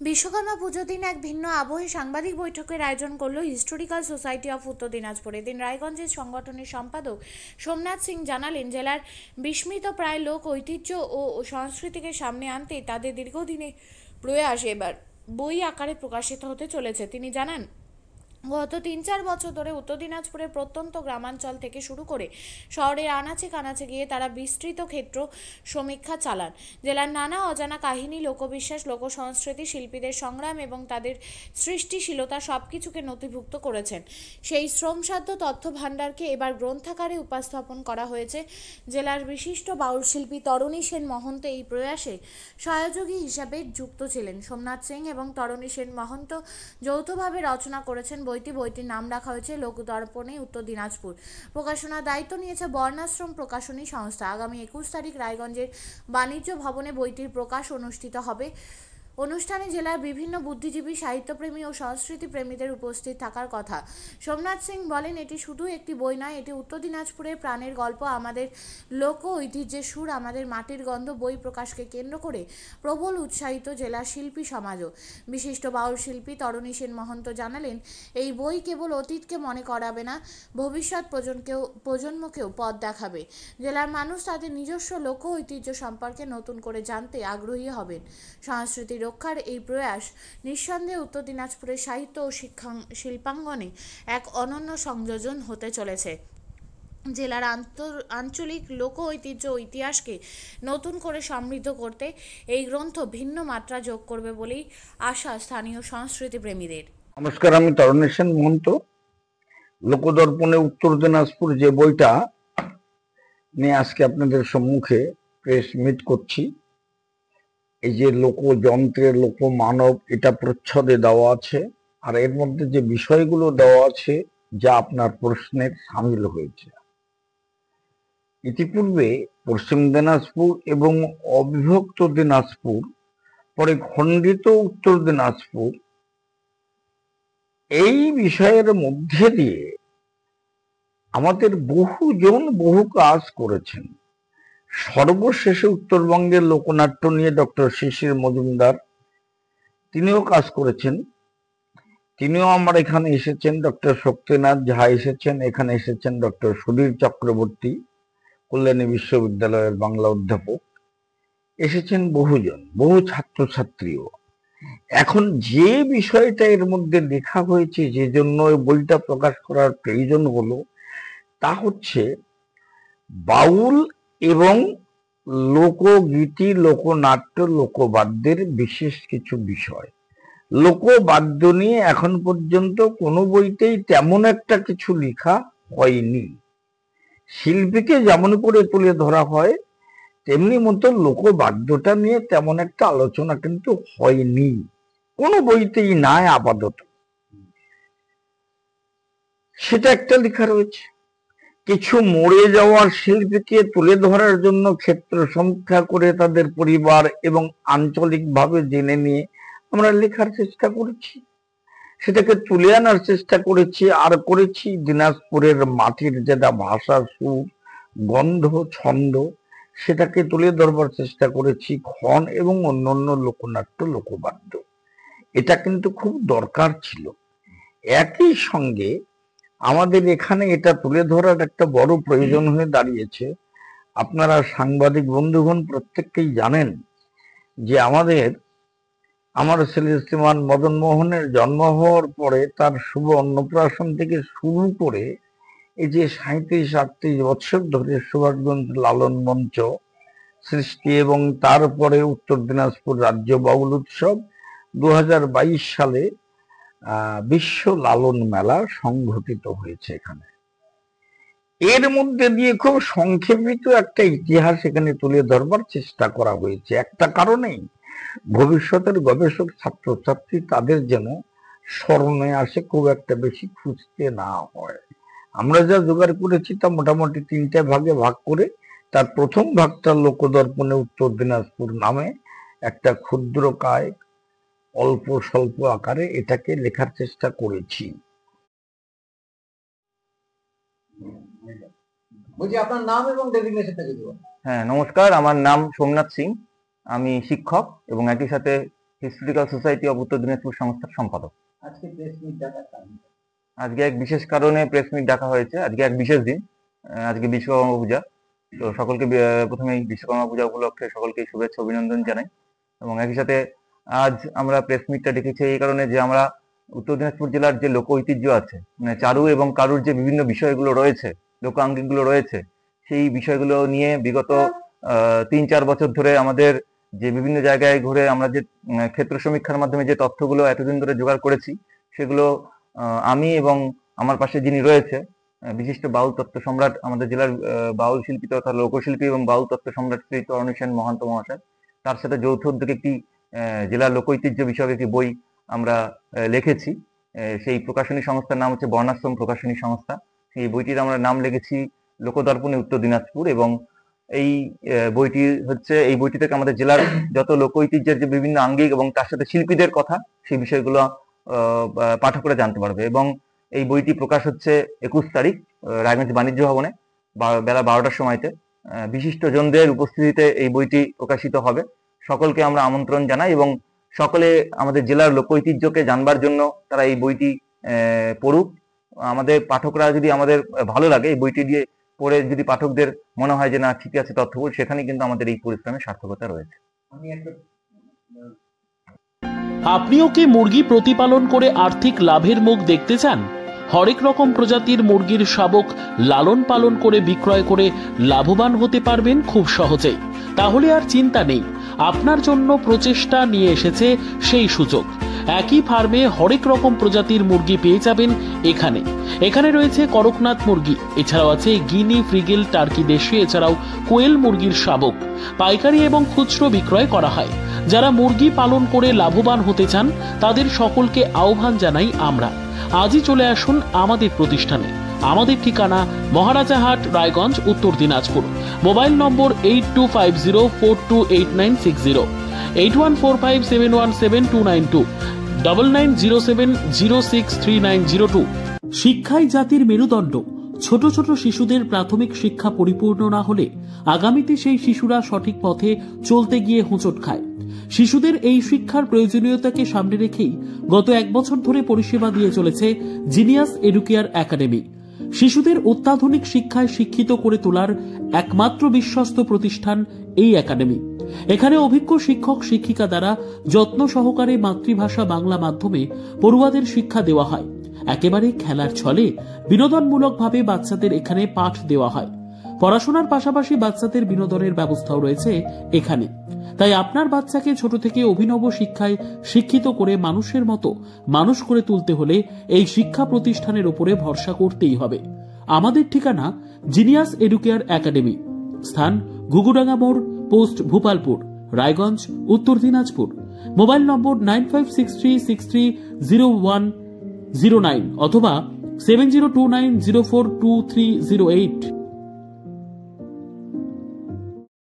বিশ্বকর্মা পুজোর দিন এক ভিন্ন আবহে সাংবাদিক বৈঠকের আয়োজন করল হিস্টোরিক্যাল সোসাইটি অফ উত্তর দিনাজপুর। এদিন রায়গঞ্জের সংগঠনের সম্পাদক সোমনাথ সিং জানালেন, জেলার বিস্মৃত প্রায় লোক ঐতিহ্য ও সংস্কৃতিকে সামনে আনতে তাদের দীর্ঘদিনের প্রয়াস এবার বই আকারে প্রকাশিত হতে চলেছে। তিনি জানান, গত ৩-৪ বছর ধরে উত্তর দিনাজপুরের প্রত্যন্ত গ্রামাঞ্চল থেকে শুরু করে শহরের আনাচে কানাচে গিয়ে তারা বিস্তৃত ক্ষেত্র সমীক্ষা চালান। জেলার নানা অজানা কাহিনী, লোকবিশ্বাস, লোকসংস্কৃতি, শিল্পীদের সংগ্রাম এবং তাদের সৃষ্টিশীলতা সবকিছুকে নথিভুক্ত করেছেন। সেই শ্রমসাধ্য তথ্য ভাণ্ডারকে এবার গ্রন্থাকারে উপস্থাপন করা হয়েছে। জেলার বিশিষ্ট বাউল শিল্পী তরণী সেন মহন্ত এই প্রয়াসে সহযোগী হিসাবে যুক্ত ছিলেন। সোমনাথ সিং এবং তরণী সেন মহন্ত যৌথভাবে রচনা করেছেন বইটির নাম রাখা হয়েছে লোকদর্পণে উত্তর দিনাজপুর। প্রকাশনার দায়িত্ব নিয়েছে বর্ণাশ্রম প্রকাশনী সংস্থা। আগামী ২১ তারিখ রায়গঞ্জের বাণিজ্য ভবনে বইটির প্রকাশ অনুষ্ঠিত হবে। অনুষ্ঠানে জেলার বিভিন্ন বুদ্ধিজীবী, সাহিত্যপ্রেমী ও সংস্কৃতি প্রেমীদের উপস্থিত থাকার কথা। সোমনাথ সিং বলেন, এটি শুধু একটি বই নয়, এটি উত্তর দিনাজপুরের প্রাণের গল্প, আমাদের লোক ঐতিহ্যের সুর, আমাদের মাটির গন্ধ। বই প্রকাশকে কেন্দ্র করে প্রবল উৎসাহিত জেলার শিল্পী সমাজও। বিশিষ্ট বাউল শিল্পী তরণী সেন মহন্ত জানালেন, এই বই কেবল অতীতকে মনে করাবে না, ভবিষ্যৎ প্রজন্মকেও পথ দেখাবে। জেলার মানুষ তাদের নিজস্ব লোক ঐতিহ্য সম্পর্কে নতুন করে জানতে আগ্রহী হবেন। সংস্কৃতি রক্ষার এই প্রয়াস নিঃসন্দেহে উত্তর দিনাজপুরের সাহিত্য ও শিল্পাঙ্গনে এক অনন্য সংযোজন হতে চলেছে। জেলার আঞ্চলিক লোক ঐতিহ্য ও ইতিহাসকে নতুন করে সমৃদ্ধ করতে এই গ্রন্থ ভিন্ন মাত্রা যোগ করবে বলেই আশা স্থানীয় সংস্কৃতি প্রেমীদের। নমস্কার, আমি তরণী সেন মহন্ত। লোকদর্পণে উত্তর দিনাজপুর যে বইটা নিয়ে আজকে আপনাদের সম্মুখে প্রেস মিট করছি, এই যে লোকযন্ত্রের লোক মানব, এটা প্রচ্ছদে দেওয়া আছে, আর এর মধ্যে যে বিষয়গুলো দেওয়া আছে যা আপনার প্রশ্নের সামিল হয়েছে। ইতিপূর্বে পশ্চিম দিনাজপুর এবং অবিভক্ত দিনাজপুর, পরে খণ্ডিত উত্তর দিনাজপুর, এই বিষয়ের মধ্যে দিয়ে আমাদের বহুজন বহু কাজ করেছেন। সর্বশেষে উত্তরবঙ্গের লোকনাট্য নিয়ে ডক্টর শিশির মজুমদার, তিনিও কাজ করেছেন। তিনিও আমার এখানে এসেছেন। ডক্টর শক্তিনাথ ঝা এসেছেন, এখানে এসেছেন ডক্টর সুধীর চক্রবর্তী, কল্যাণী বিশ্ববিদ্যালয়ের বাংলা অধ্যাপক, এসেছেন বহুজন, বহু ছাত্রছাত্রীও। এখন যে বিষয়টা এর মধ্যে লেখা হয়েছে, যে জন্য বইটা প্রকাশ করার প্রয়োজন হলো, তা হচ্ছে বাউল এবং লোকগীতি, লোকনাট্য, লোকবাদ্যের বিশেষ কিছু বিষয়। লোকবাদ্য নিয়ে এখন পর্যন্ত কোনো বইতেই তেমন একটা কিছু লেখা হয়নি। শিল্পীকে যেমন করে তুলে ধরা হয়, তেমনি মতো লোকবাদ্যটা নিয়ে তেমন একটা আলোচনা কিন্তু হয়নি, কোনো বইতেই নাই আপাতত। সেটা একটা লেখা রয়েছে। কিছু মরে যাওয়ার শিল্পীকে তুলে ধরার জন্য ক্ষেত্র সমীক্ষা করে তাদের পরিবার এবং আঞ্চলিকভাবে জেনে নিয়ে আমরা লেখার চেষ্টা করেছি, সেটাকে তুলে আনার চেষ্টা করেছি। আর করেছি দিনাজপুরের মাটির যেটা ভাষা, সুর, গন্ধ, ছন্দ, সেটাকে তুলে ধরবার চেষ্টা করেছি। ক্ষণ এবং অন্যান্য লোকনাট্য, লোকবাদ্য, এটা কিন্তু খুব দরকার ছিল। একই সঙ্গে আমাদের এখানে এটা তুলে ধরার একটা বড় প্রয়োজন হয়ে দাঁড়িয়েছে। আপনারা সাংবাদিক বন্ধুগণ প্রত্যেককেই জানেন যে আমার ছেলে শ্রীমান মদন মোহনের জন্ম হওয়ার পরে তার শুভ অন্নপ্রাশন থেকে শুরু করে এই যে ৩৭-৩৮ বছর ধরে সুভাষগঞ্জ লালন মঞ্চ সৃষ্টি, এবং তারপরে উত্তর দিনাজপুর রাজ্য বাউল উৎসব, ২০২২ সালে বিশ্ব লালন মেলা সংঘটিত হয়েছে এখানে। এর মধ্যে দিয়ে খুব সংক্ষেপিত একটা ইতিহাস এখানে তুলে ধরবার চেষ্টা করা হয়েছে, একটা কারণেই, ভবিষ্যতের গবেষক ছাত্রছাত্রী তাদের যেন স্মরণে আসে, খুব একটা বেশি খুঁজতে না হয়। আমরা যা জোগাড় করেছি তা মোটামুটি ৩টে ভাগে ভাগ করে, তার প্রথম ভাগটা লোকদর্পণে উত্তর দিনাজপুর নামে একটা ক্ষুদ্র কায়, অল্প স্বল্প আকারে এটাকে লেখার চেষ্টা করেছি। আপনার নাম এবং ডেজিগনেশনটা যদি বলেন। হ্যাঁ, নমস্কার, আমার নাম সোমনাথ সিং। আমি শিক্ষক এবং একই সাথে হিস্টোরিক্যাল সোসাইটি অফ উত্তর দিনাজপুর সংস্থার সম্পাদক। আজকে প্রেস মিট ডাকার কারণ আজকে এক বিশেষ কারণে প্রেস মিট ডাকা হয়েছে। আজকে এক বিশেষ দিন, আজকে বিশ্বকর্মা পূজা। তো সকলকে প্রথমেই বিশ্বকর্মা পূজা উপলক্ষে সকলকে শুভেচ্ছা অভিনন্দন জানাই। এবং একই সাথে আজ আমরা প্রেস মিটটা ডেকেছি এই কারণে যে আমরা উত্তর দিনাজপুর জেলার যে লোক ঐতিহ্য আছে, মানে চারু এবং কারুর যে বিভিন্ন বিষয়গুলো রয়েছে, লোকাঙ্গিকগুলো রয়েছে, সেই বিষয়গুলো নিয়ে বিগত 3-4 বছর ধরে আমাদের যে বিভিন্ন জায়গায় ঘুরে আমরা যে ক্ষেত্র সমীক্ষার মাধ্যমে যে তথ্যগুলো এতদিন ধরে জোগাড় করেছি, সেগুলো আমি এবং আমার পাশে যিনি রয়েছে বিশিষ্ট বাউল তত্ত্ব সম্রাট, আমাদের জেলার বাউল শিল্পী তথা লোকশিল্পী এবং বাউল তত্ত্ব সম্রাট শ্রী তরণী সেন মহান্ত মহাশয়, তার সাথে যৌথ উদ্যোগে একটি জেলার লোক ঐতিহ্য বিষয়ক একটি বই আমরা লিখেছি। সেই প্রকাশনী সংস্থার নাম হচ্ছে বর্ণাশ্রম প্রকাশনী সংস্থা। সেই বইটির আমরা নাম লিখেছি লোকদর্পণে উত্তর দিনাজপুর। এবং এই বইটি থেকে আমাদের জেলার যত লোক ঐতিহ্যের যে বিভিন্ন আঙ্গিক এবং তার সাথে শিল্পীদের কথা, সেই বিষয়গুলো পাঠকরা জানতে পারবে। এবং এই বইটি প্রকাশ হচ্ছে 21 তারিখ রায়গঞ্জ বাণিজ্য ভবনে বেলা 12টার সময়তে বিশিষ্ট জনদের উপস্থিতিতে এই বইটি প্রকাশিত হবে। সকলকে আমরা আমন্ত্রণ জানাই এবং সকলে আমাদের জেলার লোক ঐতিহ্যকে জানবার জন্য তারা এই বইটি পড়ুক। আমাদের পাঠকরা যদি আমাদের ভালো লাগে, এই বইটি দিয়ে পড়ে যদি পাঠকদের মনে হয় যে না ঠিক আছে তথ্যগুলো, সেখানে কিন্তু আমাদের এই পরিশ্রমের সার্থকতা রয়েছে। আমি একটা আপনিও কি মুরগি প্রতিপালন করে আর্থিক লাভের মুখ দেখতে চান? হরেক রকম প্রজাতির মুরগির শাবক লালন পালন করে বিক্রয় করে লাভবান হতে পারবেন খুব সহজেই। তাহলে আর চিন্তা নেই, আপনার জন্য প্রচেষ্টা নিয়ে এসেছে সেই সুযোগ। একই ফার্মে হরেক রকম প্রজাতির মুরগি পেয়ে যাবেন এখানে রয়েছে করকনাথ মুরগি, এছাড়াও আছে গিনি, ফ্রিগেল, টার্কি দেশি, এছাড়াও কোয়েল মুরগির শাবক পাইকারি এবং খুচরো বিক্রয় করা হয়। যারা মুরগি পালন করে লাভবান হতে চান তাদের সকলকে আহ্বান জানাই আমরা। আজই চলে আসুন আমাদের প্রতিষ্ঠানে। আমাদের ঠিকানা মহারাজাহাট, রায়গঞ্জ, উত্তর দিনাজপুর। মোবাইল নম্বর 8250428960, 8145717292, 9907063902। শিক্ষাই জাতির মেরুদণ্ড। ছোট ছোট শিশুদের প্রাথমিক শিক্ষা পরিপূর্ণ না হলে আগামীতে সেই শিশুরা সঠিক পথে চলতে গিয়ে হোঁচট খায়। শিশুদের এই শিক্ষার প্রয়োজনীয়তাকে সামনে রেখেই গত 1 বছর ধরে পরিষেবা দিয়ে চলেছে জিনিয়াস এডুকেয়ার একাডেমি। শিশুদের অত্যাধুনিক শিক্ষায় শিক্ষিত করে তোলার একমাত্র বিশ্বস্ত প্রতিষ্ঠান এই একাডেমি। এখানে অভিজ্ঞ শিক্ষক শিক্ষিকা দ্বারা যত্ন সহকারে মাতৃভাষা বাংলা মাধ্যমে পড়ুয়াদের শিক্ষা দেওয়া হয়। একেবারে খেলার ছলে বিনোদনমূলকভাবে বাচ্চাদের এখানে পাঠ দেওয়া হয়। পড়াশোনার পাশাপাশি বাচ্চাদের বিনোদনের ব্যবস্থাও রয়েছে এখানে। তাই আপনার বাচ্চাকে ছোট থেকে অভিনব শিক্ষায় শিক্ষিত করে মানুষের মতো মানুষ করে তুলতে হলে এই শিক্ষা প্রতিষ্ঠানের উপরে ভরসা করতেই হবে। আমাদের ঠিকানা জিনিয়াস এডুকেয়ার একাডেমি, স্থান ঘুঘুডাঙ্গা মোড়, পোস্ট ভূপালপুর, রায়গঞ্জ, উত্তর দিনাজপুর। মোবাইল নম্বর 9563630109 অথবা 7029042308।